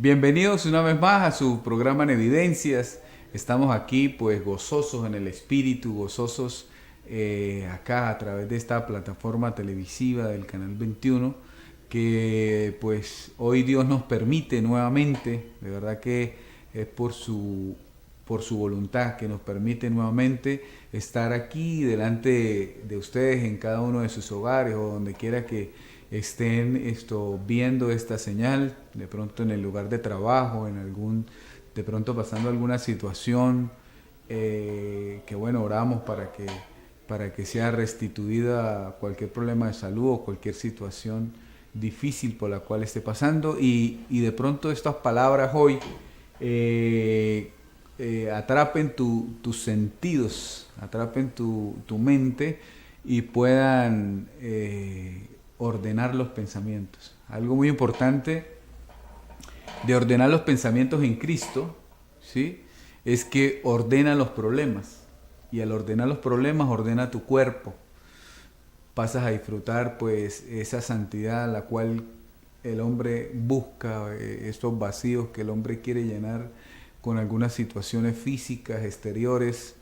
Bienvenidos una vez más a su programa en Evidencias. Estamos aquí pues gozosos en el espíritu, gozosos acá a través de esta plataforma televisiva del Canal 21, que pues hoy Dios nos permite nuevamente, de verdad que es por su voluntad que nos permite nuevamente estar aquí delante de ustedes en cada uno de sus hogares o donde quiera que estén viendo esta señal, de pronto en el lugar de trabajo, de pronto pasando alguna situación, que bueno, oramos para que sea restituida cualquier problema de salud o cualquier situación difícil por la cual esté pasando y de pronto estas palabras hoy atrapen tus sentidos, atrapen tu mente y puedan ordenar los pensamientos. Algo muy importante de ordenar los pensamientos en Cristo, ¿sí? Es que ordena los problemas. Y al ordenar los problemas, ordena tu cuerpo. Pasas a disfrutar pues esa santidad la cual el hombre busca, estos vacíos que el hombre quiere llenar con algunas situaciones físicas, exteriores,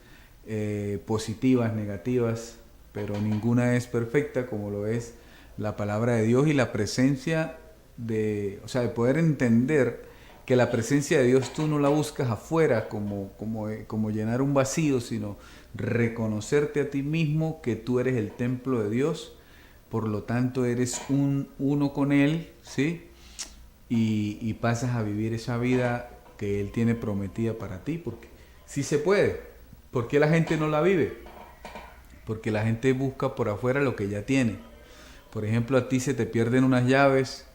positivas, negativas, pero ninguna es perfecta como lo es la palabra de Dios y la presencia de poder entender que la presencia de Dios tú no la buscas afuera como llenar un vacío, sino reconocerte a ti mismo que tú eres el templo de Dios, por lo tanto eres uno con Él, ¿sí? Y pasas a vivir esa vida que Él tiene prometida para ti, porque sí se puede. ¿Por qué la gente no la vive? Porque la gente busca por afuera lo que ya tiene. Por ejemplo, a ti se te pierden unas llaves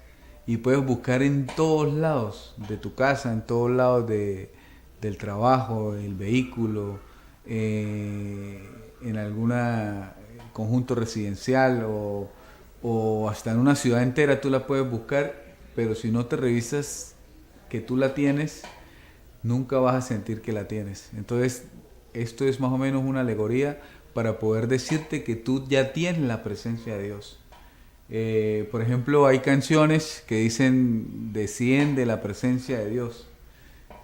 y puedes buscar en todos lados de tu casa, en todos lados del trabajo, el vehículo, en algún conjunto residencial o hasta en una ciudad entera tú la puedes buscar, pero si no te revisas que tú la tienes, nunca vas a sentir que la tienes. Entonces, esto es más o menos una alegoría para poder decirte que tú ya tienes la presencia de Dios. Por ejemplo, hay canciones que dicen desciende la presencia de Dios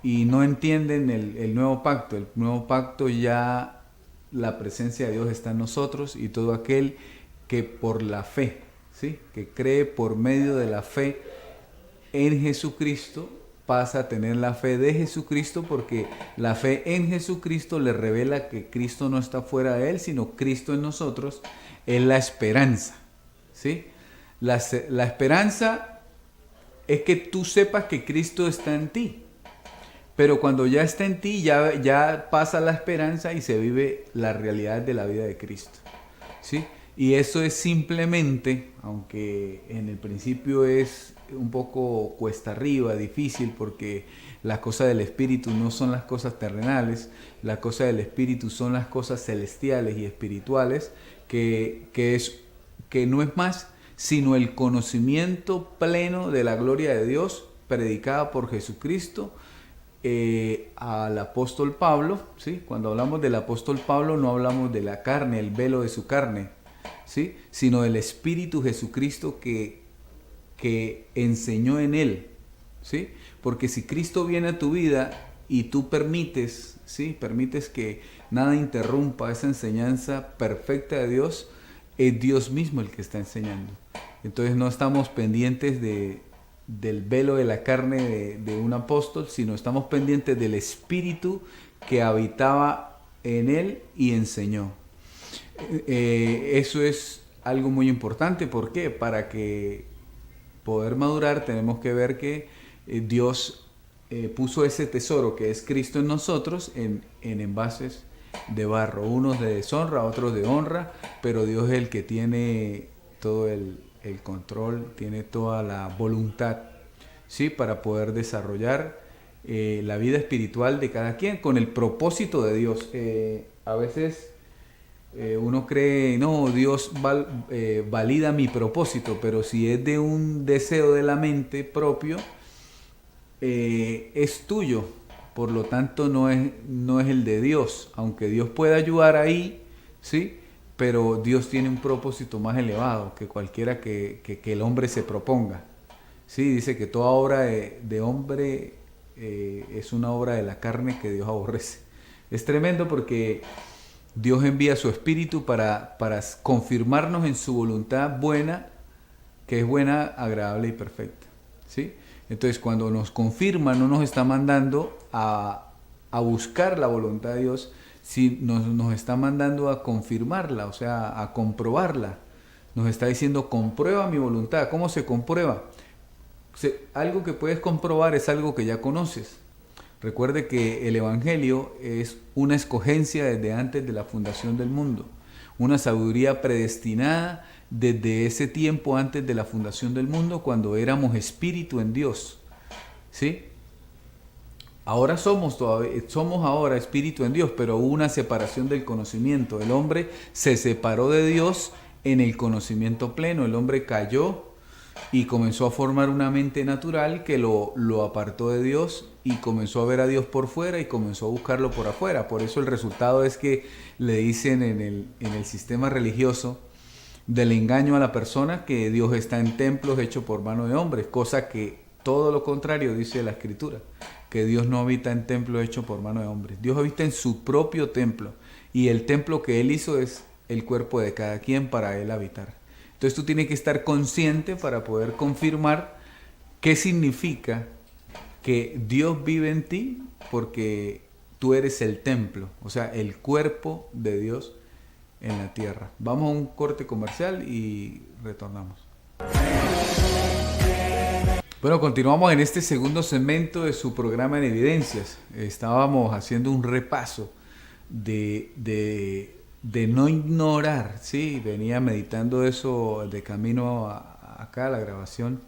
y no entienden el nuevo pacto. El nuevo pacto ya la presencia de Dios está en nosotros y todo aquel que por la fe, ¿sí? Que cree por medio de la fe en Jesucristo pasa a tener la fe de Jesucristo, porque la fe en Jesucristo le revela que Cristo no está fuera de él, sino Cristo en nosotros es la esperanza, ¿sí? La esperanza es que tú sepas que Cristo está en ti, pero cuando ya está en ti ya pasa la esperanza y se vive la realidad de la vida de Cristo, ¿sí? Y eso es simplemente, aunque en el principio es un poco cuesta arriba, difícil, porque las cosas del Espíritu no son las cosas terrenales, las cosas del Espíritu son las cosas celestiales y espirituales, que no es más sino el conocimiento pleno de la gloria de Dios predicada por Jesucristo al apóstol Pablo, ¿sí? Cuando hablamos del apóstol Pablo no hablamos de la carne, el velo de su carne, ¿sí? Sino del Espíritu Jesucristo que enseñó en él, ¿sí? Porque si Cristo viene a tu vida y tú permites, ¿sí? Permites que nada interrumpa esa enseñanza perfecta de Dios, es Dios mismo el que está enseñando. Entonces no estamos pendientes del velo de la carne de un apóstol, sino estamos pendientes del Espíritu que habitaba en él y enseñó. Eso es algo muy importante. ¿Por qué? Para que poder madurar tenemos que ver que Dios puso ese tesoro que es Cristo en nosotros en envases de barro, unos de deshonra, otros de honra, pero Dios es el que tiene todo el control, tiene toda la voluntad, ¿sí? Para poder desarrollar la vida espiritual de cada quien con el propósito de Dios. A veces uno cree, no, Dios valida mi propósito, pero si es de un deseo de la mente propio, es tuyo, por lo tanto no es el de Dios, aunque Dios puede ayudar ahí, ¿sí? Pero Dios tiene un propósito más elevado que cualquiera que el hombre se proponga. Sí, dice que toda obra de hombre es una obra de la carne que Dios aborrece. Es tremendo porque Dios envía su Espíritu para confirmarnos en su voluntad buena, que es buena, agradable y perfecta. ¿Sí? Entonces, cuando nos confirma, no nos está mandando a buscar la voluntad de Dios, si nos está mandando a confirmarla, o sea, a comprobarla. Nos está diciendo, comprueba mi voluntad. ¿Cómo se comprueba? Algo que puedes comprobar es algo que ya conoces. Recuerde que el Evangelio es una escogencia desde antes de la fundación del mundo, una sabiduría predestinada desde ese tiempo antes de la fundación del mundo, cuando éramos espíritu en Dios. ¿Sí? Ahora somos ahora espíritu en Dios, pero hubo una separación del conocimiento. El hombre se separó de Dios en el conocimiento pleno. El hombre cayó y comenzó a formar una mente natural que lo apartó de Dios y comenzó a ver a Dios por fuera y comenzó a buscarlo por afuera. Por eso el resultado es que le dicen en el sistema religioso del engaño a la persona que Dios está en templos hechos por mano de hombres, cosa que todo lo contrario dice la Escritura, que Dios no habita en templos hechos por mano de hombres. Dios habita en su propio templo y el templo que Él hizo es el cuerpo de cada quien para Él habitar. Entonces tú tienes que estar consciente para poder confirmar qué significa que Dios vive en ti, porque tú eres el templo, o sea, el cuerpo de Dios en la tierra. Vamos a un corte comercial y retornamos. Bueno, continuamos en este segundo segmento de su programa en Evidencias. Estábamos haciendo un repaso de no ignorar, ¿sí? Venía meditando eso de camino acá a la grabación.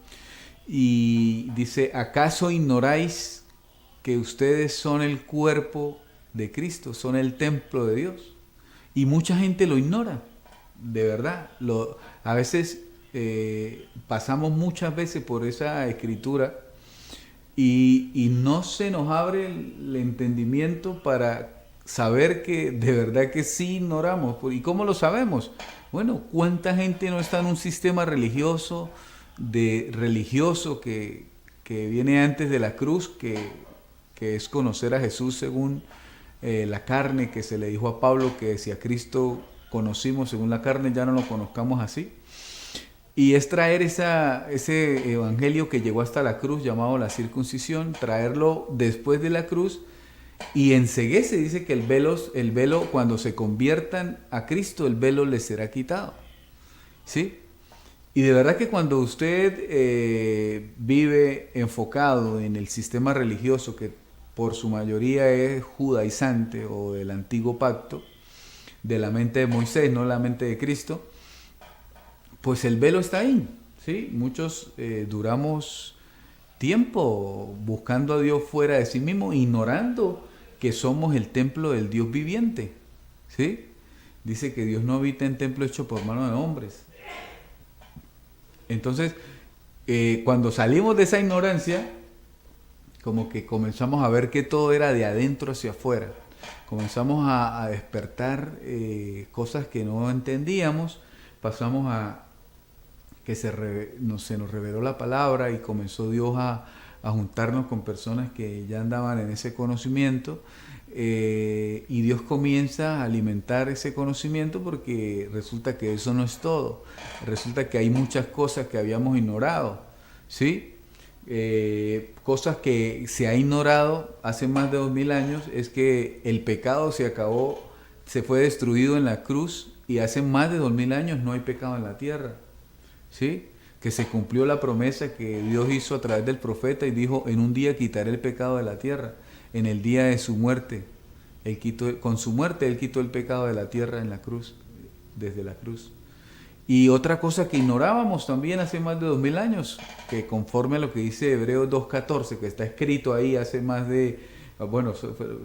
Y dice, ¿acaso ignoráis que ustedes son el cuerpo de Cristo, son el templo de Dios? Y mucha gente lo ignora, de verdad. A veces pasamos muchas veces por esa escritura y no se nos abre el entendimiento para saber que de verdad que sí ignoramos. ¿Y cómo lo sabemos? Bueno, ¿cuánta gente no está en un sistema religioso, que viene antes de la cruz, que es conocer a Jesús según la carne, que se le dijo a Pablo que si a Cristo conocimos según la carne, ya no lo conozcamos así? Y es traer ese evangelio que llegó hasta la cruz, llamado la circuncisión, traerlo después de la cruz, y enseguida se dice que el velo, cuando se conviertan a Cristo, el velo les será quitado. ¿Sí? Y de verdad que cuando usted vive enfocado en el sistema religioso, que por su mayoría es judaizante o del antiguo pacto, de la mente de Moisés, no la mente de Cristo, pues el velo está ahí. ¿Sí? Muchos duramos tiempo buscando a Dios fuera de sí mismo, ignorando que somos el templo del Dios viviente. ¿Sí? Dice que Dios no habita en templo hecho por mano de hombres. Entonces, cuando salimos de esa ignorancia, como que comenzamos a ver que todo era de adentro hacia afuera. Comenzamos a despertar cosas que no entendíamos. Pasamos a que se nos reveló la palabra y comenzó Dios a juntarnos con personas que ya andaban en ese conocimiento, y Dios comienza a alimentar ese conocimiento, porque resulta que eso no es todo. Resulta que hay muchas cosas que habíamos ignorado, ¿sí? Cosas que se ha ignorado hace más de 2000 años, es que el pecado se acabó, se fue destruido en la cruz, y hace más de 2000 años no hay pecado en la tierra. ¿Sí? Que se cumplió la promesa que Dios hizo a través del profeta y dijo, en un día quitaré el pecado de la tierra. En el día de su muerte, con su muerte Él quitó el pecado de la tierra en la cruz, desde la cruz. Y otra cosa que ignorábamos también hace más de 2000 años, que conforme a lo que dice Hebreos 2.14, que está escrito ahí hace más de, bueno,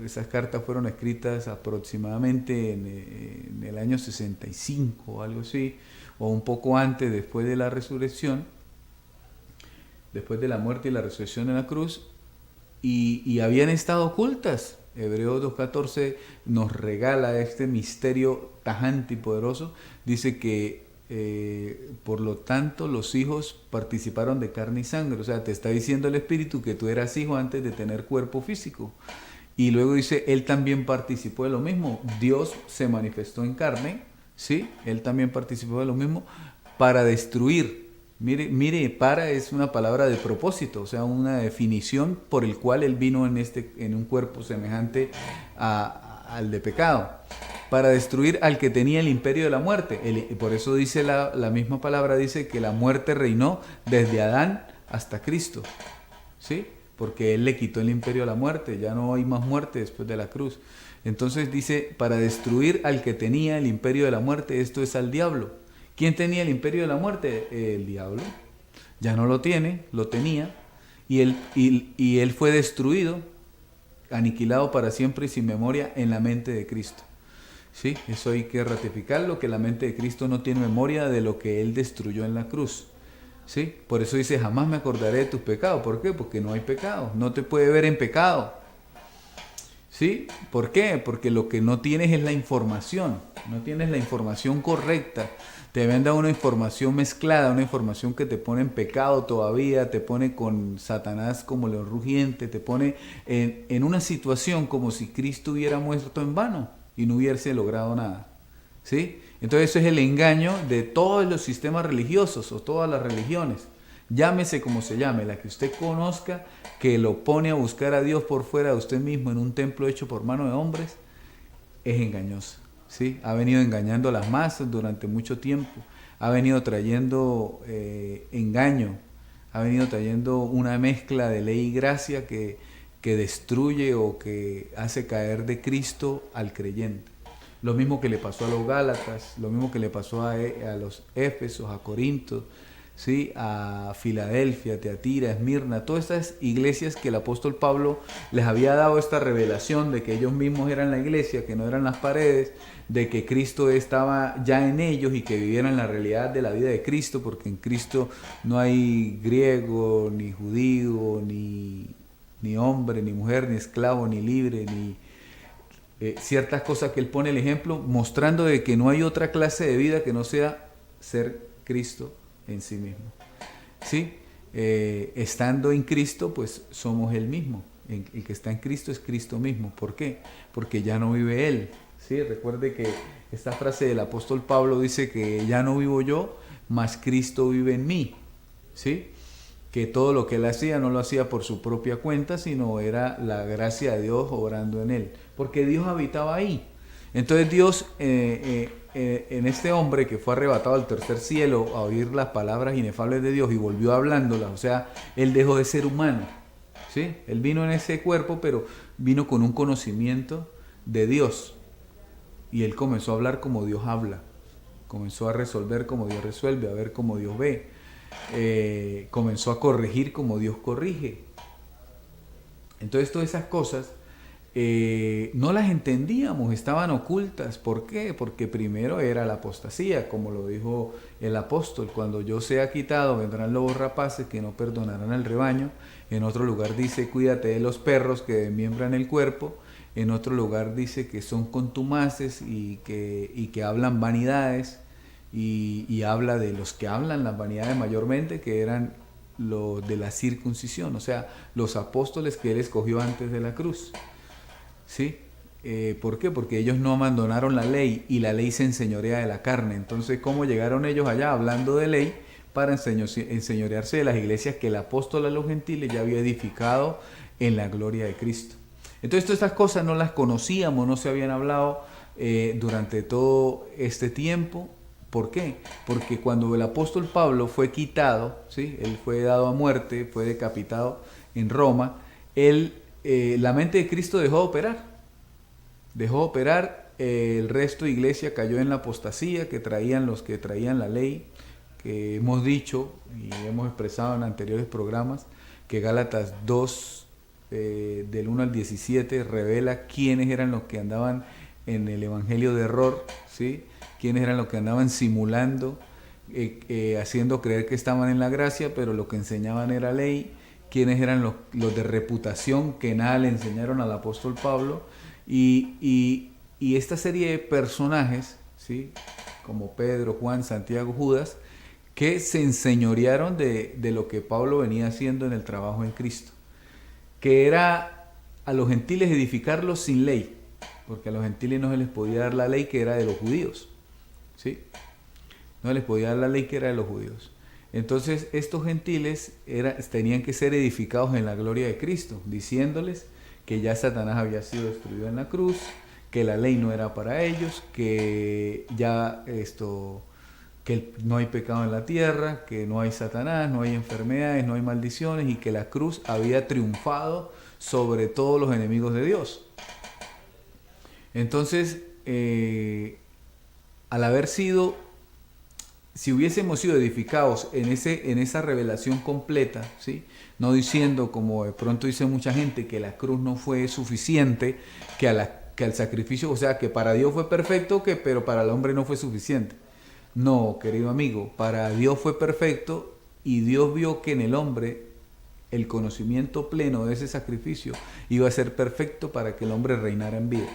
esas cartas fueron escritas aproximadamente en el año 65 o algo así, o un poco antes, después de la resurrección, después de la muerte y la resurrección en la cruz, y habían estado ocultas. Hebreos 2.14 nos regala este misterio tajante y poderoso. Dice que por lo tanto los hijos participaron de carne y sangre. O sea, te está diciendo el Espíritu que tú eras hijo antes de tener cuerpo físico. Y luego dice, Él también participó de lo mismo. Dios se manifestó en carne, ¿sí? Él también participó de lo mismo para destruir. Mire, para es una palabra de propósito, o sea, una definición por el cual Él vino en un cuerpo semejante al de pecado, para destruir al que tenía el imperio de la muerte. Por eso dice la misma palabra, dice que la muerte reinó desde Adán hasta Cristo, ¿sí? Porque Él le quitó el imperio de la muerte, ya no hay más muerte después de la cruz. Entonces dice, para destruir al que tenía el imperio de la muerte, esto es al diablo. ¿Quién tenía el imperio de la muerte? El diablo. Ya no lo tiene, lo tenía, y él fue destruido, aniquilado para siempre y sin memoria en la mente de Cristo. ¿Sí? Eso hay que ratificarlo, que la mente de Cristo no tiene memoria de lo que Él destruyó en la cruz. ¿Sí? Por eso dice, jamás me acordaré de tus pecados. ¿Por qué? Porque no hay pecado, no te puede ver en pecado. ¿Sí? ¿Por qué? Porque lo que no tienes es la información, no tienes la información correcta. Te venda una información mezclada, una información que te pone en pecado todavía, te pone con Satanás como león rugiente, te pone en una situación como si Cristo hubiera muerto en vano y no hubiese logrado nada. ¿Sí? Entonces eso es el engaño de todos los sistemas religiosos o todas las religiones. Llámese como se llame, la que usted conozca, que lo pone a buscar a Dios por fuera de usted mismo en un templo hecho por mano de hombres, es engañosa. ¿Sí? Ha venido engañando a las masas durante mucho tiempo, ha venido trayendo engaño, ha venido trayendo una mezcla de ley y gracia que destruye o que hace caer de Cristo al creyente. Lo mismo que le pasó a los Gálatas, lo mismo que le pasó a los Éfesos, a Corinto, ¿sí? A Filadelfia, Teatira, Esmirna, todas estas iglesias que el apóstol Pablo les había dado esta revelación de que ellos mismos eran la iglesia, que no eran las paredes, de que Cristo estaba ya en ellos y que vivieran la realidad de la vida de Cristo, porque en Cristo no hay griego, ni judío, ni hombre, ni mujer, ni esclavo, ni libre, ni ciertas cosas que él pone el ejemplo, mostrando de que no hay otra clase de vida que no sea ser Cristo en sí mismo. ¿Sí? Estando en Cristo, pues somos Él mismo. El que está en Cristo es Cristo mismo. ¿Por qué? Porque ya no vive Él. ¿Sí? Recuerde que esta frase del apóstol Pablo dice que ya no vivo yo, mas Cristo vive en mí. ¿Sí? Que todo lo que Él hacía no lo hacía por su propia cuenta, sino era la gracia de Dios obrando en Él. Porque Dios habitaba ahí. Entonces Dios, en este hombre que fue arrebatado al tercer cielo a oír las palabras inefables de Dios y volvió hablándolas, o sea, Él dejó de ser humano, ¿sí? Él vino en ese cuerpo, pero vino con un conocimiento de Dios. Y Él comenzó a hablar como Dios habla, comenzó a resolver como Dios resuelve, a ver como Dios ve, comenzó a corregir como Dios corrige. Entonces todas esas cosas no las entendíamos, estaban ocultas. ¿Por qué? Porque primero era la apostasía, como lo dijo el apóstol: cuando yo sea quitado vendrán lobos rapaces que no perdonarán al rebaño. En otro lugar dice: cuídate de los perros que desmiembran el cuerpo. En otro lugar dice que son contumaces y que hablan vanidades, y habla de los que hablan las vanidades mayormente, que eran los de la circuncisión, o sea, los apóstoles que él escogió antes de la cruz. ¿Sí? ¿Por qué? Porque ellos no abandonaron la ley y la ley se enseñorea de la carne. Entonces, ¿cómo llegaron ellos allá hablando de ley para enseñorearse de las iglesias que el apóstol a los gentiles ya había edificado en la gloria de Cristo? Entonces, todas estas cosas no las conocíamos, no se habían hablado durante todo este tiempo. ¿Por qué? Porque cuando el apóstol Pablo fue quitado, ¿sí? Él fue dado a muerte, fue decapitado en Roma, la mente de Cristo dejó de operar, el resto de iglesia cayó en la apostasía que traían los que traían la ley, que hemos dicho y hemos expresado en anteriores programas, que Gálatas 2, del 1 al 17, revela quiénes eran los que andaban en el evangelio de error, ¿sí? Quiénes eran los que andaban simulando, haciendo creer que estaban en la gracia, pero lo que enseñaban era ley. Quiénes eran los de reputación que nada le enseñaron al apóstol Pablo, y esta serie de personajes, ¿sí? como Pedro, Juan, Santiago, Judas, que se enseñorearon de lo que Pablo venía haciendo en el trabajo en Cristo, que era a los gentiles edificarlos sin ley, porque a los gentiles no se les podía dar la ley que era de los judíos, ¿sí? No se les podía dar la ley que era de los judíos. Entonces estos gentiles tenían que ser edificados en la gloria de Cristo, diciéndoles que ya Satanás había sido destruido en la cruz, que la ley no era para ellos, que ya que no hay pecado en la tierra, que no hay Satanás, no hay enfermedades, no hay maldiciones, y que la cruz había triunfado sobre todos los enemigos de Dios. Entonces, al haber sido, si hubiésemos sido edificados en esa revelación completa, ¿sí? No diciendo, como de pronto dice mucha gente, que la cruz no fue suficiente, que al sacrificio, o sea, que para Dios fue perfecto, pero para el hombre no fue suficiente. No, querido amigo, para Dios fue perfecto, y Dios vio que en el hombre el conocimiento pleno de ese sacrificio iba a ser perfecto para que el hombre reinara en vida.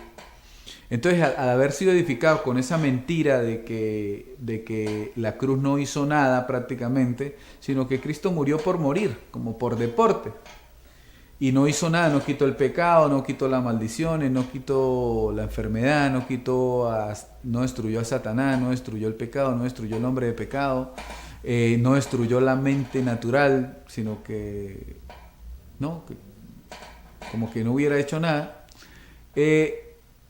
Entonces, al haber sido edificado con esa mentira de que la cruz no hizo nada prácticamente, sino que Cristo murió por morir, como por deporte, y no hizo nada, no quitó el pecado, no quitó las maldiciones, no quitó la enfermedad, no destruyó a Satanás, no destruyó el pecado, no destruyó el hombre de pecado, no destruyó la mente natural, sino que como que no hubiera hecho nada.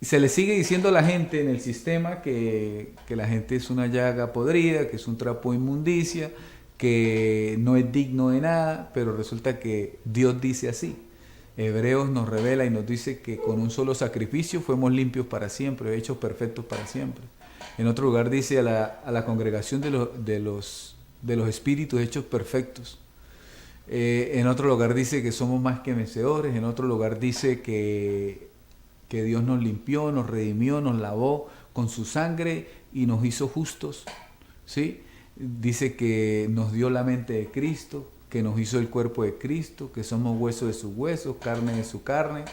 Se le sigue diciendo a la gente en el sistema que la gente es una llaga podrida, que es un trapo de inmundicia, que no es digno de nada, pero resulta que Dios dice así. Hebreos nos revela y nos dice que con un solo sacrificio fuimos limpios para siempre, hechos perfectos para siempre. En otro lugar dice a la congregación de los espíritus hechos perfectos. En otro lugar dice que somos más que vencedores. En otro lugar dice que Dios nos limpió, nos redimió, nos lavó con su sangre y nos hizo justos, ¿sí? Dice que nos dio la mente de Cristo, que nos hizo el cuerpo de Cristo, que somos hueso de sus huesos, carne de su carne,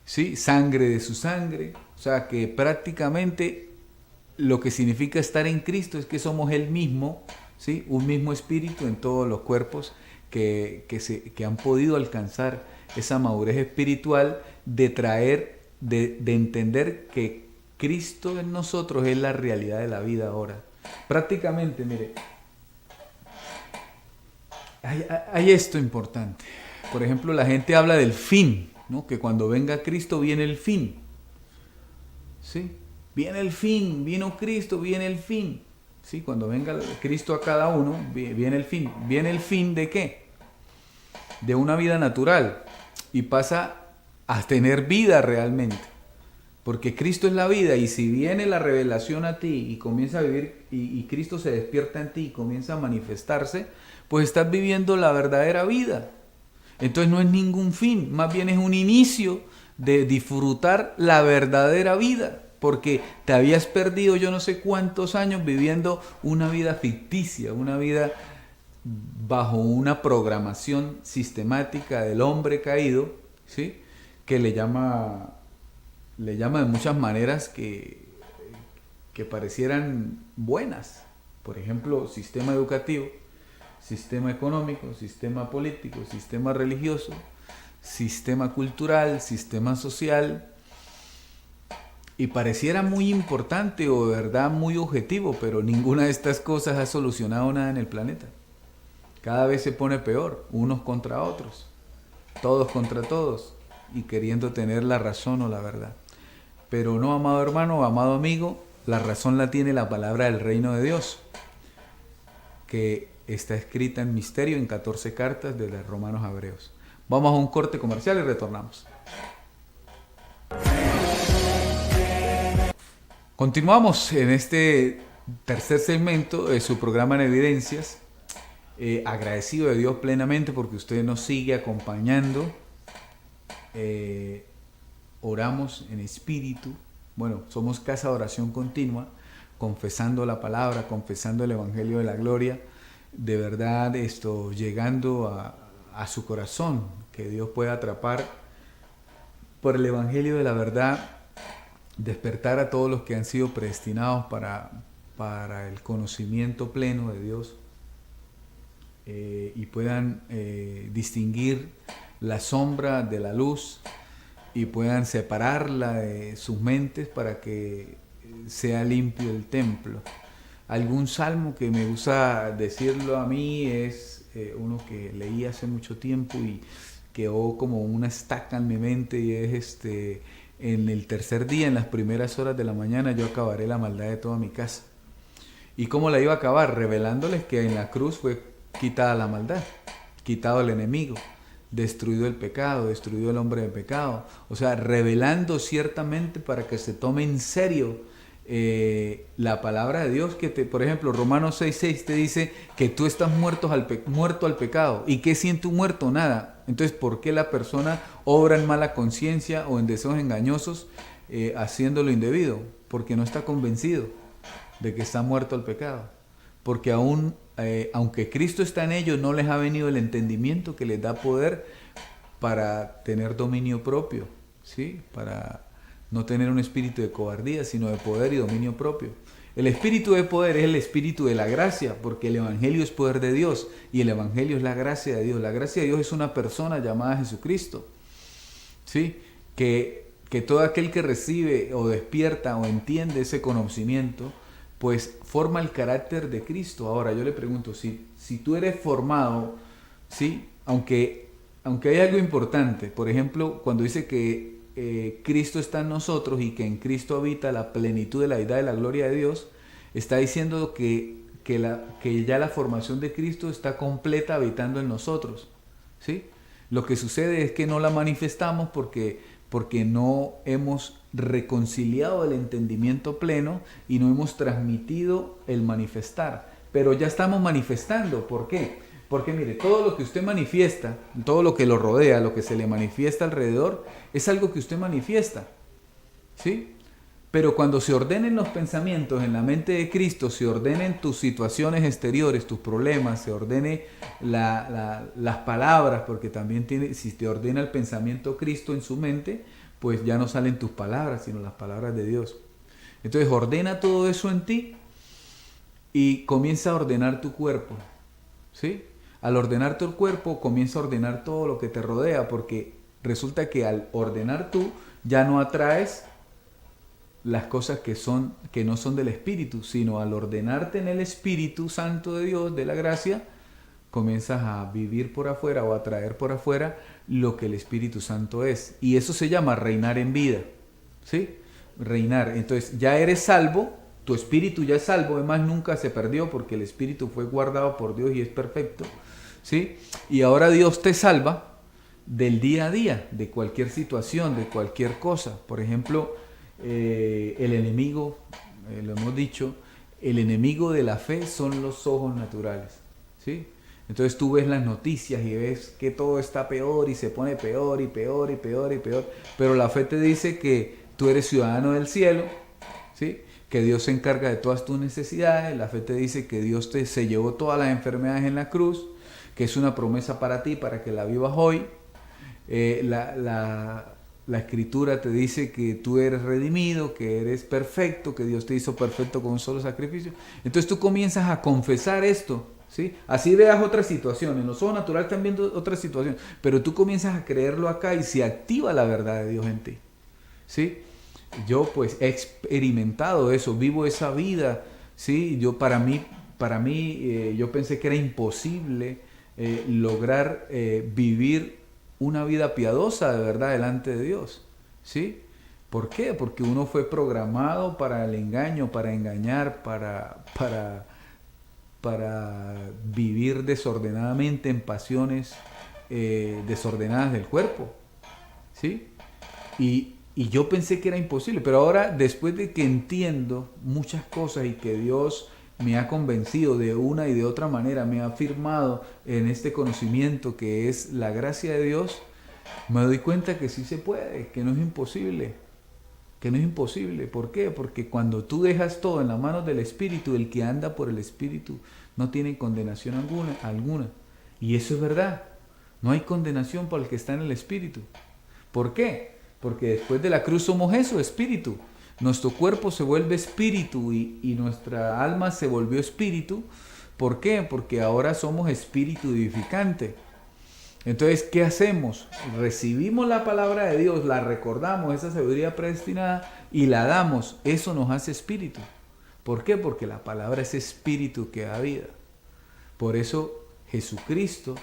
¿sí? Sangre de su sangre. O sea que prácticamente lo que significa estar en Cristo es que somos Él mismo, ¿sí? Un mismo espíritu en todos los cuerpos que han podido alcanzar esa madurez espiritual de entender que Cristo en nosotros es la realidad de la vida ahora. Prácticamente, mire, hay esto importante. Por ejemplo, la gente habla del fin, ¿no? Que cuando venga Cristo viene el fin. ¿Sí? Viene el fin, vino Cristo, viene el fin. ¿Sí? Cuando venga Cristo a cada uno, viene el fin. ¿Viene el fin de qué? De una vida natural. Y pasa a tener vida realmente. Porque Cristo es la vida, y si viene la revelación a ti y comienza a vivir, y Cristo se despierta en ti y comienza a manifestarse, pues estás viviendo la verdadera vida. Entonces no es ningún fin, más bien es un inicio de disfrutar la verdadera vida, porque te habías perdido yo no sé cuántos años viviendo una vida ficticia, una vida bajo una programación sistemática del hombre caído, ¿sí? Que le llama de muchas maneras que parecieran buenas. Por ejemplo, sistema educativo, sistema económico, sistema político, sistema religioso, sistema cultural, sistema social, y pareciera muy importante o de verdad muy objetivo, pero ninguna de estas cosas ha solucionado nada en el planeta. Cada vez se pone peor, unos contra otros, todos contra todos, y queriendo tener la razón o la verdad. Pero no, amado hermano, amado amigo, la razón la tiene la palabra del reino de Dios, que está escrita en misterio en 14 cartas de los Romanos a Hebreos. Vamos a un corte comercial y retornamos. Continuamos en este tercer segmento de su programa en Evidencias. Agradecido de Dios plenamente porque usted nos sigue acompañando. Oramos en espíritu. Bueno, somos Casa de Oración Continua, confesando la palabra, confesando el Evangelio de la Gloria. De verdad, llegando a su corazón, que Dios pueda atrapar por el Evangelio de la verdad despertar a todos los que han sido predestinados para el conocimiento pleno de Dios, y puedan distinguir la sombra de la luz y puedan separarla de sus mentes para que sea limpio el templo. Algún salmo que me gusta decirlo a mí es uno que leí hace mucho tiempo y quedó como una estaca en mi mente, y es en el tercer día, en las primeras horas de la mañana, yo acabaré la maldad de toda mi casa. ¿Y cómo la iba a acabar? Revelándoles que en la cruz fue quitada la maldad, quitado el enemigo, destruido el pecado, destruido el hombre de pecado. O sea, revelando ciertamente para que se tome en serio la palabra de Dios, que por ejemplo, Romanos 6:6 te dice que tú estás muerto al pecado. ¿Y qué siente un muerto? Nada. Entonces, ¿por qué la persona obra en mala conciencia o en deseos engañosos haciendo lo indebido? Porque no está convencido de que está muerto al pecado. Porque aún, aunque Cristo está en ellos, no les ha venido el entendimiento que les da poder para tener dominio propio, ¿sí? Para no tener un espíritu de cobardía, sino de poder y dominio propio. El espíritu de poder es el espíritu de la gracia, porque el evangelio es poder de Dios y el evangelio es la gracia de Dios. La gracia de Dios es una persona llamada Jesucristo, ¿sí? Que todo aquel que recibe o despierta o entiende ese conocimiento, pues forma el carácter de Cristo. Ahora yo le pregunto, si tú eres formado, ¿sí? Aunque hay algo importante, por ejemplo, cuando dice que Cristo está en nosotros y que en Cristo habita la plenitud de la deidad y la gloria de Dios, está diciendo que ya la formación de Cristo está completa habitando en nosotros, ¿sí? Lo que sucede es que no la manifestamos porque no hemos reconciliado el entendimiento pleno y no hemos transmitido el manifestar. Pero ya estamos manifestando. ¿Por qué? Porque mire, todo lo que usted manifiesta, todo lo que lo rodea, lo que se le manifiesta alrededor, es algo que usted manifiesta, ¿sí? Pero cuando se ordenen los pensamientos en la mente de Cristo, se ordenen tus situaciones exteriores, tus problemas, se ordene las palabras, porque también si te ordena el pensamiento Cristo en su mente, pues ya no salen tus palabras, sino las palabras de Dios. Entonces ordena todo eso en ti y comienza a ordenar tu cuerpo, ¿sí? Al ordenar tu cuerpo, comienza a ordenar todo lo que te rodea, porque resulta que al ordenar tú, ya no atraes las cosas que no son del Espíritu, sino al ordenarte en el Espíritu Santo de Dios, de la gracia, comienzas a vivir por afuera o a traer por afuera lo que el Espíritu Santo es. Y eso se llama reinar en vida, ¿sí? Reinar. Entonces ya eres salvo, tu espíritu ya es salvo, además nunca se perdió porque el espíritu fue guardado por Dios y es perfecto, ¿sí? Y ahora Dios te salva del día a día, de cualquier situación, de cualquier cosa. Por ejemplo, el enemigo, lo hemos dicho, el enemigo de la fe son los ojos naturales, ¿sí? Entonces tú ves las noticias y ves que todo está peor y se pone peor y peor y peor y peor, pero la fe te dice que tú eres ciudadano del cielo, ¿sí? Que Dios se encarga de todas tus necesidades. La fe te dice que Dios se llevó todas las enfermedades en la cruz, que es una promesa para ti, para que la vivas hoy. La escritura te dice que tú eres redimido, que eres perfecto, que Dios te hizo perfecto con un solo sacrificio. Entonces tú comienzas a confesar esto, ¿sí? Así veas otra situación, en los ojos naturales también otra situación, pero tú comienzas a creerlo acá y se activa la verdad de Dios en ti, ¿sí? Yo pues he experimentado eso, vivo esa vida, ¿sí? Para mí yo pensé que era imposible lograr vivir una vida piadosa de verdad delante de Dios, ¿sí? ¿Por qué? Porque uno fue programado para el engaño, para engañar, para vivir desordenadamente en pasiones desordenadas del cuerpo, ¿sí? Y yo pensé que era imposible, pero ahora después de que entiendo muchas cosas y que Dios me ha convencido de una y de otra manera, me ha afirmado en este conocimiento que es la gracia de Dios, me doy cuenta que sí se puede, que no es imposible, ¿Por qué? Porque cuando tú dejas todo en las manos del Espíritu, el que anda por el Espíritu no tiene condenación alguna. Y eso es verdad, no hay condenación para el que está en el Espíritu. ¿Por qué? Porque después de la cruz somos eso, Espíritu. Nuestro cuerpo se vuelve espíritu y nuestra alma se volvió espíritu. ¿Por qué? Porque ahora somos espíritu vivificante. Entonces, ¿qué hacemos? Recibimos la palabra de Dios, la recordamos, esa sabiduría predestinada, y la damos. Eso nos hace espíritu. ¿Por qué? Porque la palabra es espíritu que da vida. Por eso Jesucristo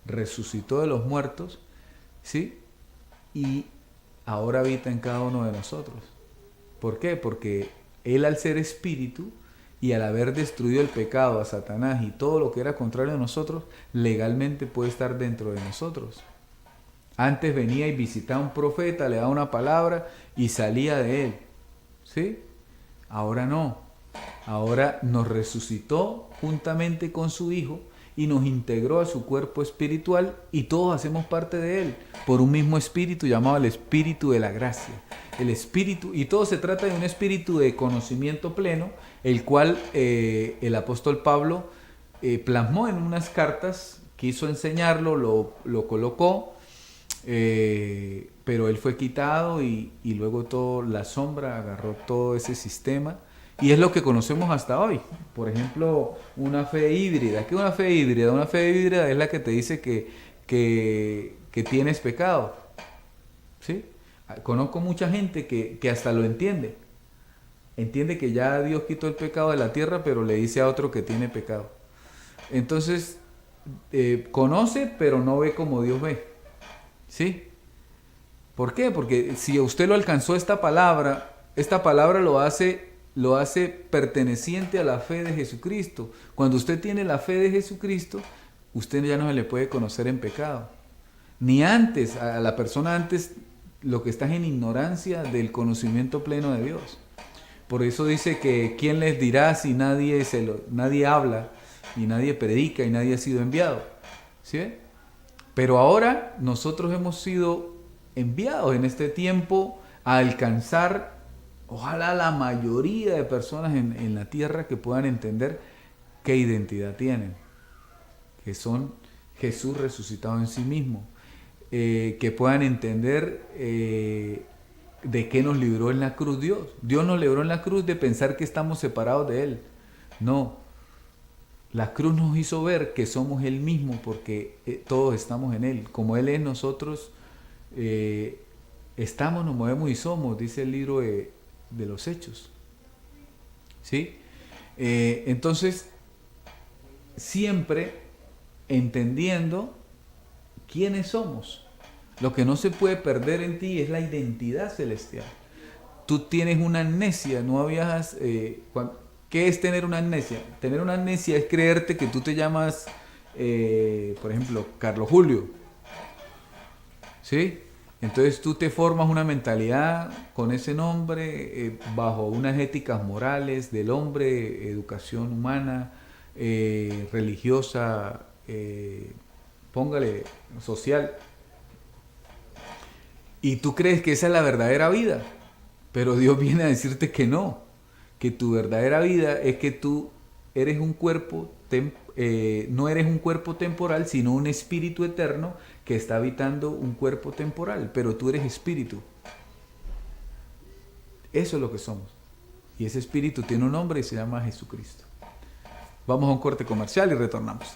resucitó de los muertos, ¿sí? Y ahora habita en cada uno de nosotros. ¿Por qué? Porque Él, al ser espíritu y al haber destruido el pecado, a Satanás y todo lo que era contrario a nosotros, legalmente puede estar dentro de nosotros. Antes venía y visitaba a un profeta, le daba una palabra y salía de él, ¿sí? Ahora no. Ahora nos resucitó juntamente con su Hijo y nos integró a su cuerpo espiritual, y todos hacemos parte de él por un mismo espíritu llamado el espíritu de la gracia. El espíritu, y todo se trata de un espíritu de conocimiento pleno, el cual el apóstol Pablo plasmó en unas cartas, quiso enseñarlo, lo colocó, pero él fue quitado y luego toda la sombra agarró todo ese sistema. Y es lo que conocemos hasta hoy. Por ejemplo, una fe híbrida. ¿Qué es una fe híbrida? Una fe híbrida es la que te dice que tienes pecado. ¿Sí? Conozco mucha gente que hasta lo entiende. Entiende que ya Dios quitó el pecado de la tierra, pero le dice a otro que tiene pecado. Entonces, conoce, pero no ve como Dios ve. ¿Sí? ¿Por qué? Porque si usted lo alcanzó esta palabra lo hace perteneciente a la fe de Jesucristo. Cuando usted tiene la fe de Jesucristo, usted ya no se le puede conocer en pecado. Ni antes, a la persona antes, lo que está es en ignorancia del conocimiento pleno de Dios. Por eso dice que ¿quién les dirá si nadie habla, y nadie predica, y nadie ha sido enviado? ¿Sí? Pero ahora nosotros hemos sido enviados en este tiempo a alcanzar, ojalá, la mayoría de personas en la tierra que puedan entender qué identidad tienen, que son Jesús resucitado en sí mismo, que puedan entender de qué nos libró en la cruz Dios. Dios nos libró en la cruz de pensar que estamos separados de Él. No, la cruz nos hizo ver que somos Él mismo, porque todos estamos en Él. Como Él es, nosotros estamos, nos movemos y somos, dice el libro de los Hechos. ¿Sí? Entonces, siempre entendiendo quiénes somos. Lo que no se puede perder en ti es la identidad celestial. Tú tienes una amnesia, no habías... ¿qué es tener una amnesia? Tener una amnesia es creerte que tú te llamas, por ejemplo, Carlos Julio. ¿Sí? Entonces tú te formas una mentalidad con ese nombre, bajo unas éticas morales del hombre, educación humana, religiosa, póngale social. Y tú crees que esa es la verdadera vida, pero Dios viene a decirte que no, que tu verdadera vida es que tú eres un cuerpo, no eres un cuerpo temporal, sino un espíritu eterno que está habitando un cuerpo temporal, pero tú eres espíritu. Eso es lo que somos. Y ese espíritu tiene un nombre y se llama Jesucristo. Vamos a un corte comercial y retornamos.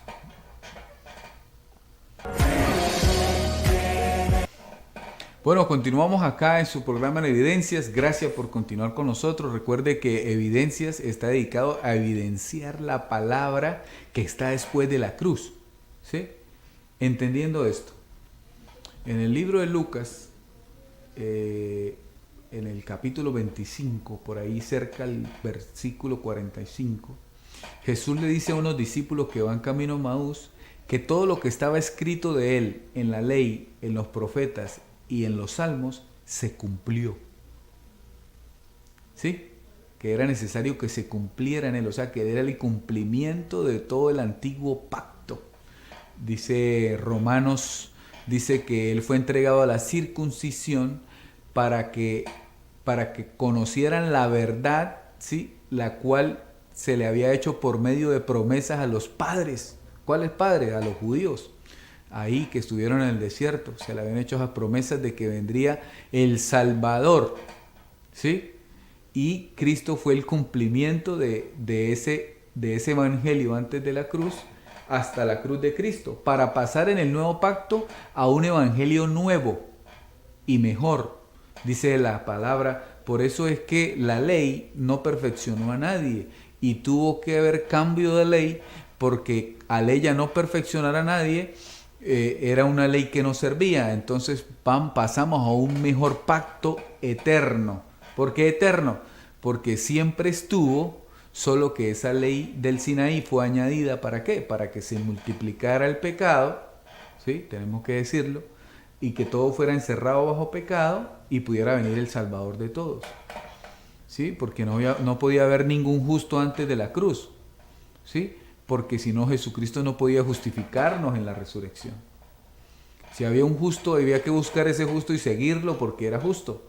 Bueno, continuamos acá en su programa de Evidencias. Gracias por continuar con nosotros. Recuerde que Evidencias está dedicado a evidenciar la palabra que está después de la cruz. ¿Sí? Entendiendo esto, en el libro de Lucas, en el capítulo 25, por ahí cerca al versículo 45, Jesús le dice a unos discípulos que van camino a Maús que todo lo que estaba escrito de él en la ley, en los profetas y en los salmos se cumplió. ¿Sí? Que era necesario que se cumpliera en él, o sea, que era el cumplimiento de todo el antiguo pacto. Dice Romanos, dice que él fue entregado a la circuncisión para que conocieran la verdad, ¿sí? La cual se le había hecho por medio de promesas a los padres. ¿Cuáles padres? A los judíos. Ahí que estuvieron en el desierto, se le habían hecho esas promesas de que vendría el Salvador, ¿sí? y Cristo fue el cumplimiento de ese evangelio antes de la cruz hasta la cruz de Cristo, para pasar en el nuevo pacto a un evangelio nuevo y mejor, dice la palabra. Por eso es que la ley no perfeccionó a nadie y tuvo que haber cambio de ley, porque al ella no perfeccionar a nadie, era una ley que no servía. Entonces pasamos a un mejor pacto eterno. ¿Por qué eterno? Porque siempre estuvo, solo que esa ley del Sinaí fue añadida, ¿para qué? Para que se multiplicara el pecado, ¿sí? Tenemos que decirlo, y que todo fuera encerrado bajo pecado y pudiera venir el Salvador de todos, ¿sí? Porque no podía haber ningún justo antes de la cruz, ¿sí? Porque si no, Jesucristo no podía justificarnos en la resurrección. Si había un justo, había que buscar ese justo y seguirlo porque era justo.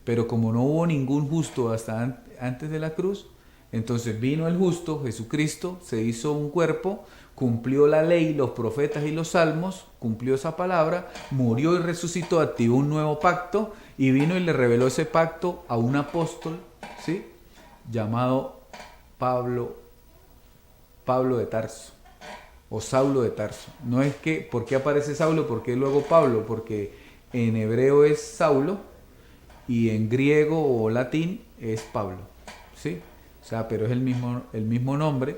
Pero como no hubo ningún justo hasta antes de la cruz, entonces vino el justo, Jesucristo, se hizo un cuerpo, cumplió la ley, los profetas y los salmos, cumplió esa palabra, murió y resucitó, activó un nuevo pacto y vino y le reveló ese pacto a un apóstol, ¿sí? Llamado Pablo de Tarso o Saulo de Tarso. No es que, ¿por qué aparece Saulo? ¿Por qué luego Pablo? Porque en hebreo es Saulo y en griego o latín es Pablo, ¿sí? O sea, pero es el mismo nombre.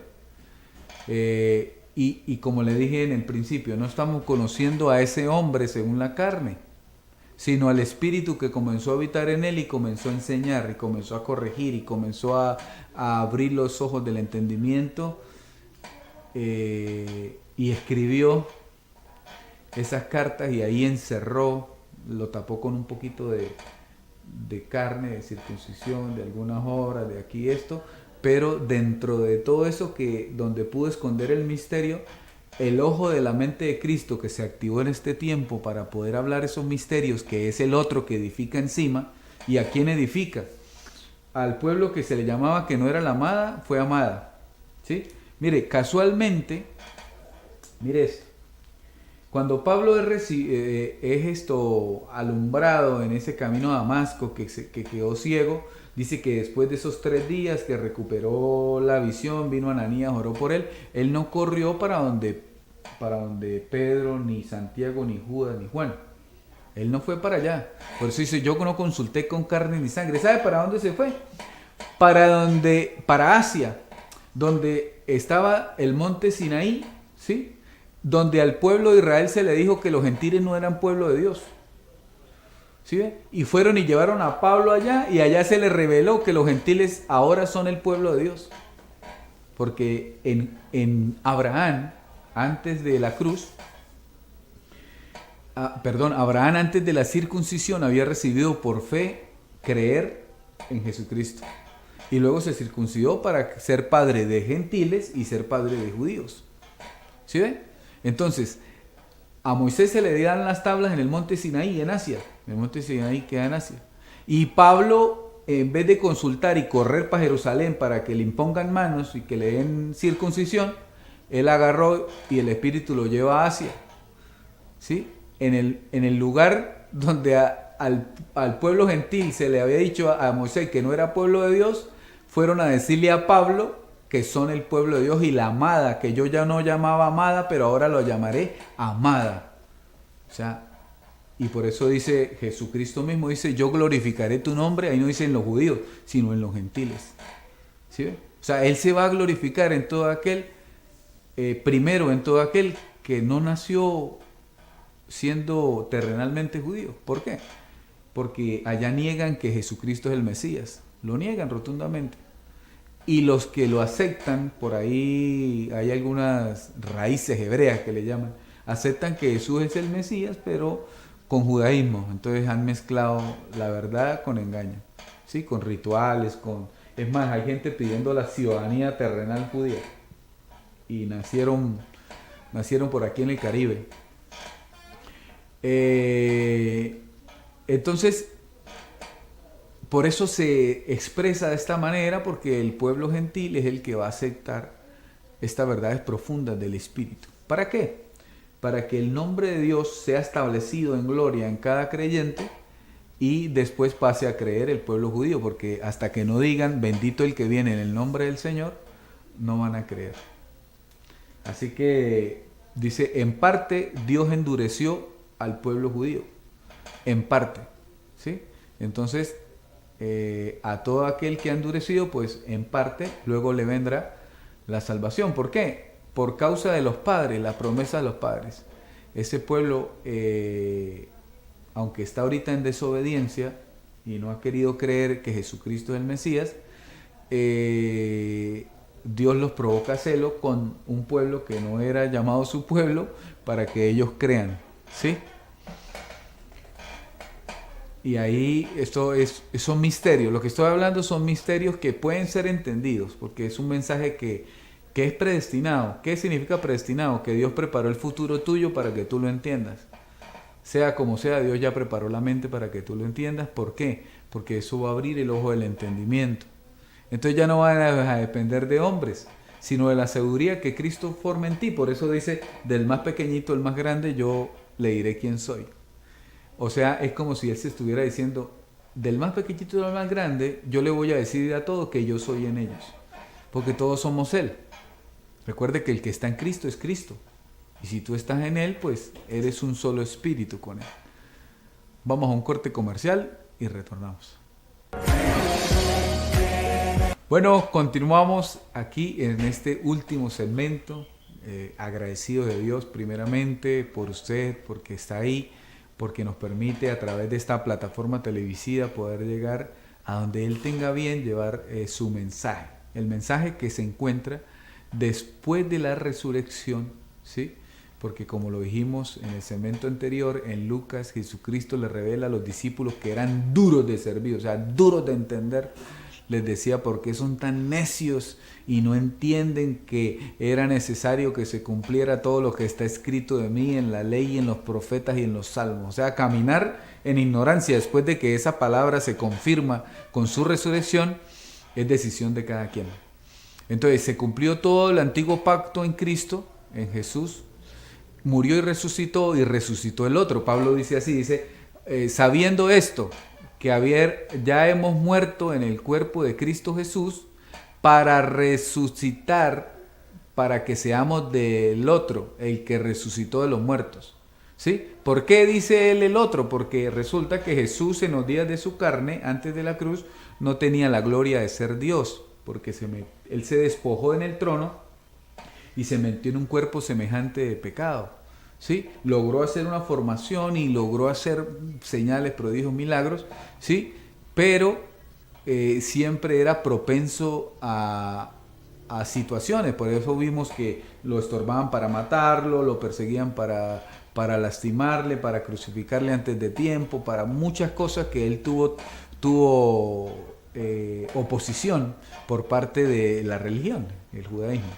Y como le dije en el principio, no estamos conociendo a ese hombre según la carne, sino al Espíritu que comenzó a habitar en él y comenzó a enseñar y comenzó a corregir y comenzó a abrir los ojos del entendimiento, y escribió esas cartas y ahí encerró, lo tapó con un poquito de carne, de circuncisión, de algunas obras, de aquí esto, pero dentro de todo eso, que donde pudo esconder el misterio, el ojo de la mente de Cristo que se activó en este tiempo para poder hablar esos misterios, que es el otro que edifica encima. ¿Y a quién edifica? Al pueblo que se le llamaba que no era la amada, fue amada, ¿sí? Mire, casualmente, mire esto. Cuando Pablo es alumbrado en ese camino a Damasco, que quedó ciego, dice que después de esos 3 días que recuperó la visión, vino Ananías, oró por él. Él no corrió para donde Pedro, ni Santiago, ni Judas, ni Juan. Él no fue para allá. Por eso dice, yo no consulté con carne ni sangre. ¿Sabe para dónde se fue? Para Asia, donde estaba el monte Sinaí, ¿sí? Donde al pueblo de Israel se le dijo que los gentiles no eran pueblo de Dios. ¿Sí ve? Y fueron y llevaron a Pablo allá, y allá se le reveló que los gentiles ahora son el pueblo de Dios. Porque en Abraham, antes de la cruz, Abraham antes de la circuncisión había recibido por fe creer en Jesucristo. Y luego se circuncidó para ser padre de gentiles y ser padre de judíos. ¿Sí ve? Entonces, a Moisés se le dan las tablas en el monte Sinaí, en Asia. El monte Sinaí queda en Asia. Y Pablo, en vez de consultar y correr para Jerusalén para que le impongan manos y que le den circuncisión, él agarró y el Espíritu lo lleva a Asia. ¿Sí? En el lugar donde al pueblo gentil se le había dicho a Moisés que no era pueblo de Dios, fueron a decirle a Pablo que son el pueblo de Dios y la amada, que yo ya no llamaba amada, pero ahora lo llamaré amada. O sea, y por eso dice Jesucristo mismo, dice, yo glorificaré tu nombre, ahí no dice en los judíos, sino en los gentiles. ¿Sí ve? O sea, Él se va a glorificar en todo aquel, primero en todo aquel que no nació siendo terrenalmente judío. ¿Por qué? Porque allá niegan que Jesucristo es el Mesías. Lo niegan rotundamente. Y los que lo aceptan, por ahí hay algunas raíces hebreas que le llaman, aceptan que Jesús es el Mesías, pero con judaísmo. Entonces han mezclado la verdad con engaño, ¿sí? Con rituales, es más, hay gente pidiendo la ciudadanía terrenal judía. Y nacieron por aquí en el Caribe. Entonces, por eso se expresa de esta manera, porque el pueblo gentil es el que va a aceptar estas verdades profundas del Espíritu. ¿Para qué? Para que el nombre de Dios sea establecido en gloria en cada creyente y después pase a creer el pueblo judío, porque hasta que no digan bendito el que viene en el nombre del Señor, no van a creer. Así que dice, en parte Dios endureció al pueblo judío, en parte, ¿sí? Entonces, a todo aquel que ha endurecido, pues en parte luego le vendrá la salvación. ¿Por qué? Por causa de los padres, la promesa de los padres. Ese pueblo, aunque está ahorita en desobediencia y no ha querido creer que Jesucristo es el Mesías, Dios los provoca a celo con un pueblo que no era llamado su pueblo para que ellos crean, ¿sí? Y ahí son misterios. Lo que estoy hablando son misterios que pueden ser entendidos, porque es un mensaje que es predestinado. ¿Qué significa predestinado? Que Dios preparó el futuro tuyo para que tú lo entiendas. Sea como sea, Dios ya preparó la mente para que tú lo entiendas. ¿Por qué? Porque eso va a abrir el ojo del entendimiento. Entonces ya no van a depender de hombres, sino de la sabiduría que Cristo forma en ti. Por eso dice, del más pequeñito al más grande, yo le diré quién soy. O sea, es como si Él se estuviera diciendo, del más pequeñito al más grande, yo le voy a decir a todos que yo soy en ellos. Porque todos somos Él. Recuerde que el que está en Cristo es Cristo. Y si tú estás en Él, pues eres un solo espíritu con Él. Vamos a un corte comercial y retornamos. Bueno, continuamos aquí en este último segmento. Agradecido de Dios primeramente por usted, porque está ahí, porque nos permite a través de esta plataforma televisiva poder llegar a donde Él tenga bien llevar su mensaje. El mensaje que se encuentra después de la resurrección, ¿sí? Porque como lo dijimos en el segmento anterior, en Lucas, Jesucristo le revela a los discípulos que eran duros de servir, o sea, duros de entender. Les decía, ¿por qué son tan necios y no entienden que era necesario que se cumpliera todo lo que está escrito de mí en la ley, en los profetas y en los salmos? O sea, caminar en ignorancia después de que esa palabra se confirma con su resurrección es decisión de cada quien. Entonces se cumplió todo el antiguo pacto en Cristo, en Jesús, murió y resucitó el otro. Pablo dice así, dice, sabiendo esto, que ya hemos muerto en el cuerpo de Cristo Jesús para resucitar, para que seamos del otro, el que resucitó de los muertos. ¿Sí? ¿Por qué dice él el otro? Porque resulta que Jesús en los días de su carne, antes de la cruz, no tenía la gloria de ser Dios, porque él se despojó en el trono y se metió en un cuerpo semejante de pecado. ¿Sí? Logró hacer una formación y logró hacer señales, prodigios, milagros, ¿sí? Pero siempre era propenso a situaciones. Por eso vimos que lo estorbaban para matarlo, lo perseguían para lastimarle, para crucificarle antes de tiempo, para muchas cosas que él tuvo oposición por parte de la religión, el judaísmo.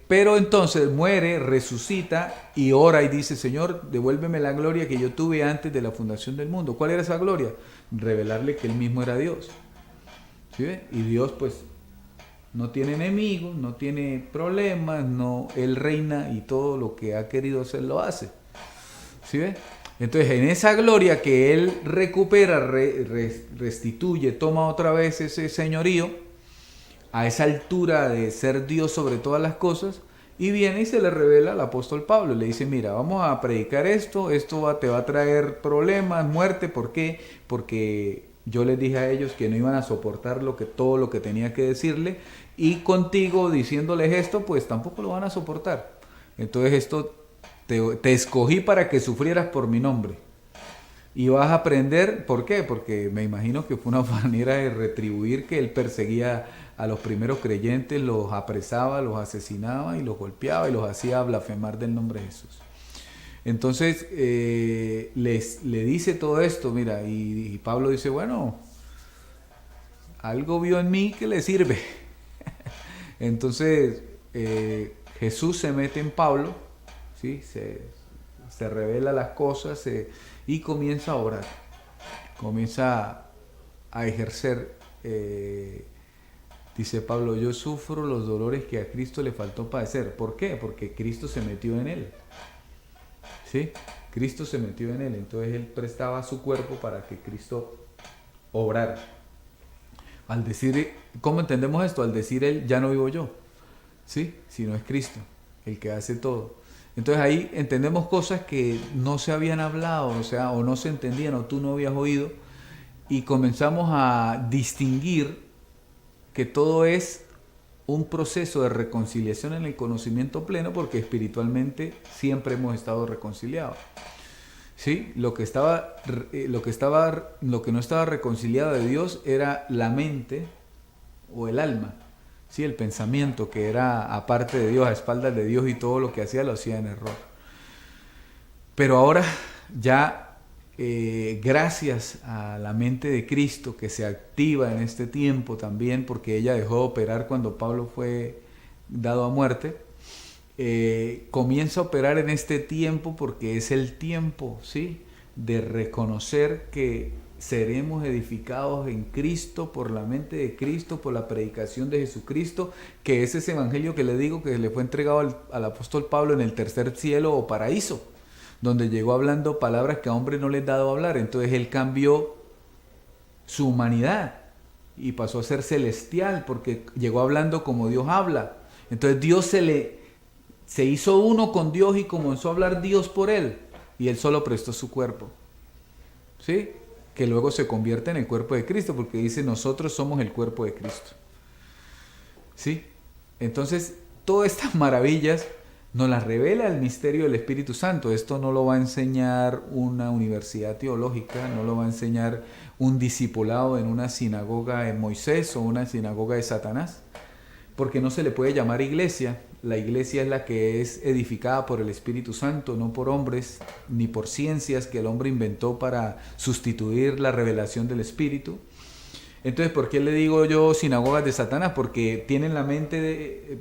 Pero entonces muere, resucita y ora y dice, Señor, devuélveme la gloria que yo tuve antes de la fundación del mundo. ¿Cuál era esa gloria? Revelarle que Él mismo era Dios. ¿Sí ve? Y Dios pues no tiene enemigos, no tiene problemas, Él reina y todo lo que ha querido hacer lo hace. ¿Sí ve? Entonces en esa gloria que Él recupera, restituye, toma otra vez ese señorío, a esa altura de ser Dios sobre todas las cosas, y viene y se le revela al apóstol Pablo. Le dice, mira, vamos a predicar esto te va a traer problemas, muerte. ¿Por qué? Porque yo les dije a ellos que no iban a soportar todo lo que tenía que decirle, y contigo diciéndoles esto, pues tampoco lo van a soportar. Entonces esto te escogí para que sufrieras por mi nombre. Y vas a aprender, ¿por qué? Porque me imagino que fue una manera de retribuir que él perseguía a los primeros creyentes, los apresaba, los asesinaba y los golpeaba y los hacía blasfemar del nombre de Jesús. Entonces le dice todo esto, mira, y Pablo dice, bueno, algo vio en mí que le sirve. Entonces Jesús se mete en Pablo, ¿sí? Se revela las cosas y comienza a orar, comienza a ejercer. Dice Pablo, yo sufro los dolores que a Cristo le faltó padecer. ¿Por qué? Porque Cristo se metió en él. ¿sí? Cristo se metió en él, entonces él prestaba su cuerpo para que Cristo obrara. Al decir, ¿cómo entendemos esto? Al decir él, ya no vivo yo, ¿sí? Sino es Cristo el que hace todo. Entonces ahí entendemos cosas que no se habían hablado, o sea, o no se entendían, o tú no habías oído, y comenzamos a distinguir que todo es un proceso de reconciliación en el conocimiento pleno, porque espiritualmente siempre hemos estado reconciliados. ¿Sí? Lo que no estaba reconciliado de Dios era la mente o el alma, ¿sí? El pensamiento, que era aparte de Dios, a espaldas de Dios, y todo lo que hacía lo hacía en error. Pero ahora ya, gracias a la mente de Cristo, que se activa en este tiempo también, porque ella dejó de operar cuando Pablo fue dado a muerte, comienza a operar en este tiempo, porque es el tiempo, ¿sí?, de reconocer que seremos edificados en Cristo, por la mente de Cristo, por la predicación de Jesucristo, que es ese evangelio que le digo que le fue entregado al apóstol Pablo en el tercer cielo o paraíso, donde llegó hablando palabras que a hombre no les he dado a hablar. Entonces él cambió su humanidad y pasó a ser celestial, porque llegó hablando como Dios habla. Entonces Dios se hizo uno con Dios y comenzó a hablar Dios por él, y él solo prestó su cuerpo, ¿sí?, que luego se convierte en el cuerpo de Cristo, porque dice, nosotros somos el cuerpo de Cristo, ¿sí? Entonces todas estas maravillas nos las revela el misterio del Espíritu Santo. Esto no lo va a enseñar una universidad teológica, no lo va a enseñar un discipulado en una sinagoga de Moisés o una sinagoga de Satanás, porque no se le puede llamar iglesia. La iglesia es la que es edificada por el Espíritu Santo, no por hombres, ni por ciencias que el hombre inventó para sustituir la revelación del Espíritu. Entonces, ¿por qué le digo yo sinagogas de Satanás? Porque tienen la mente de...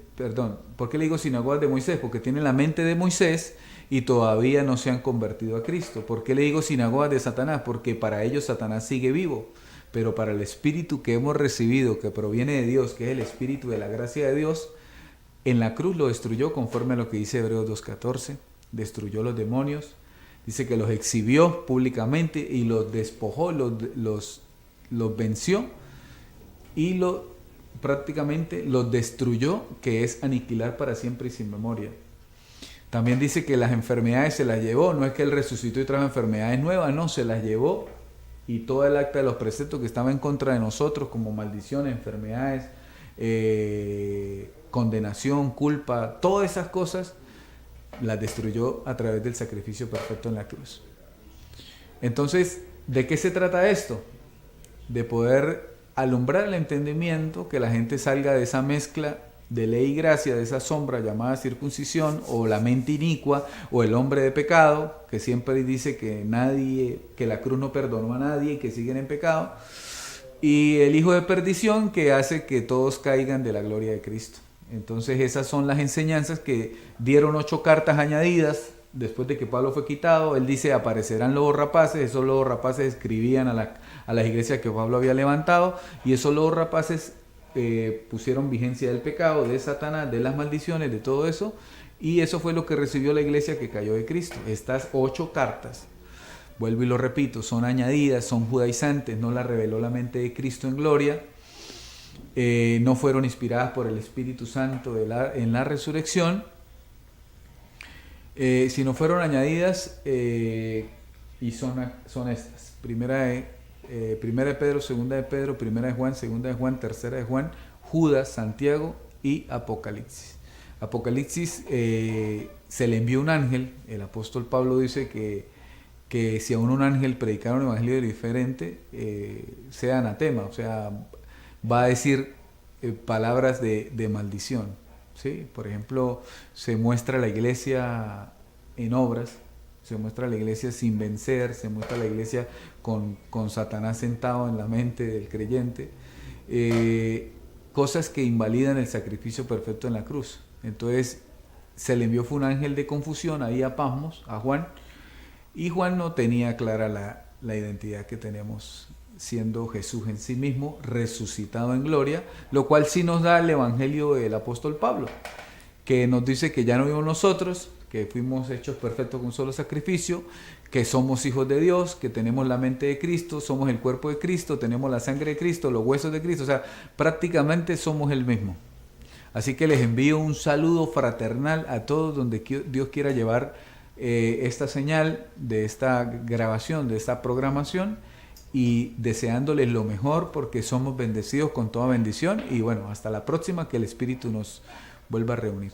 ¿por qué le digo sinagogas de Moisés? Porque tienen la mente de Moisés y todavía no se han convertido a Cristo. ¿Por qué le digo sinagogas de Satanás? Porque para ellos Satanás sigue vivo. Pero para el Espíritu que hemos recibido, que proviene de Dios, que es el Espíritu de la gracia de Dios, en la cruz lo destruyó, conforme a lo que dice Hebreos 2.14. Destruyó los demonios. Dice que los exhibió públicamente y los despojó, los venció y prácticamente los destruyó, que es aniquilar para siempre y sin memoria. También dice que las enfermedades se las llevó. No es que él resucitó y trajo enfermedades nuevas, no, se las llevó, y todo el acta de los preceptos que estaba en contra de nosotros, como maldiciones, enfermedades, condenación, culpa, todas esas cosas las destruyó a través del sacrificio perfecto en la cruz. Entonces, ¿de qué se trata esto? De poder alumbrar el entendimiento, que la gente salga de esa mezcla de ley y gracia, de esa sombra llamada circuncisión, o la mente inicua, o el hombre de pecado, que siempre dice que la cruz no perdonó a nadie y que siguen en pecado, y el hijo de perdición, que hace que todos caigan de la gloria de Cristo. Entonces esas son las enseñanzas que dieron 8 cartas añadidas después de que Pablo fue quitado. Él dice, aparecerán lobos rapaces. Esos lobos rapaces escribían a las iglesias que Pablo había levantado, y esos lobos rapaces pusieron vigencia del pecado, de Satanás, de las maldiciones, de todo eso, y eso fue lo que recibió la iglesia que cayó de Cristo. Estas 8 cartas, vuelvo y lo repito, son añadidas, son judaizantes, no las reveló la mente de Cristo en gloria, no fueron inspiradas por el Espíritu Santo en la resurrección, sino fueron añadidas, y son estas: primera de Pedro, segunda de Pedro, primera de Juan, segunda de Juan, tercera de Juan, Judas, Santiago y Apocalipsis. Apocalipsis se le envió un ángel. El apóstol Pablo dice que si a un ángel predicara un evangelio diferente, sea anatema, o sea, va a decir palabras de maldición, ¿sí? Por ejemplo, se muestra la iglesia en obras, se muestra la iglesia sin vencer, se muestra la iglesia con Satanás sentado en la mente del creyente, cosas que invalidan el sacrificio perfecto en la cruz. Entonces se le envió, fue un ángel de confusión ahí a Pasmos, a Juan, y Juan no tenía clara la identidad que tenemos, siendo Jesús en sí mismo resucitado en gloria, lo cual sí nos da el evangelio del apóstol Pablo, que nos dice que ya no vivimos nosotros, que fuimos hechos perfectos con un solo sacrificio, que somos hijos de Dios, que tenemos la mente de Cristo, somos el cuerpo de Cristo, tenemos la sangre de Cristo, los huesos de Cristo, o sea, prácticamente somos el mismo. Así que les envío un saludo fraternal a todos donde Dios quiera llevar esta señal de esta grabación, de esta programación, y deseándoles lo mejor porque somos bendecidos con toda bendición. Y bueno, hasta la próxima, que el Espíritu nos vuelva a reunir.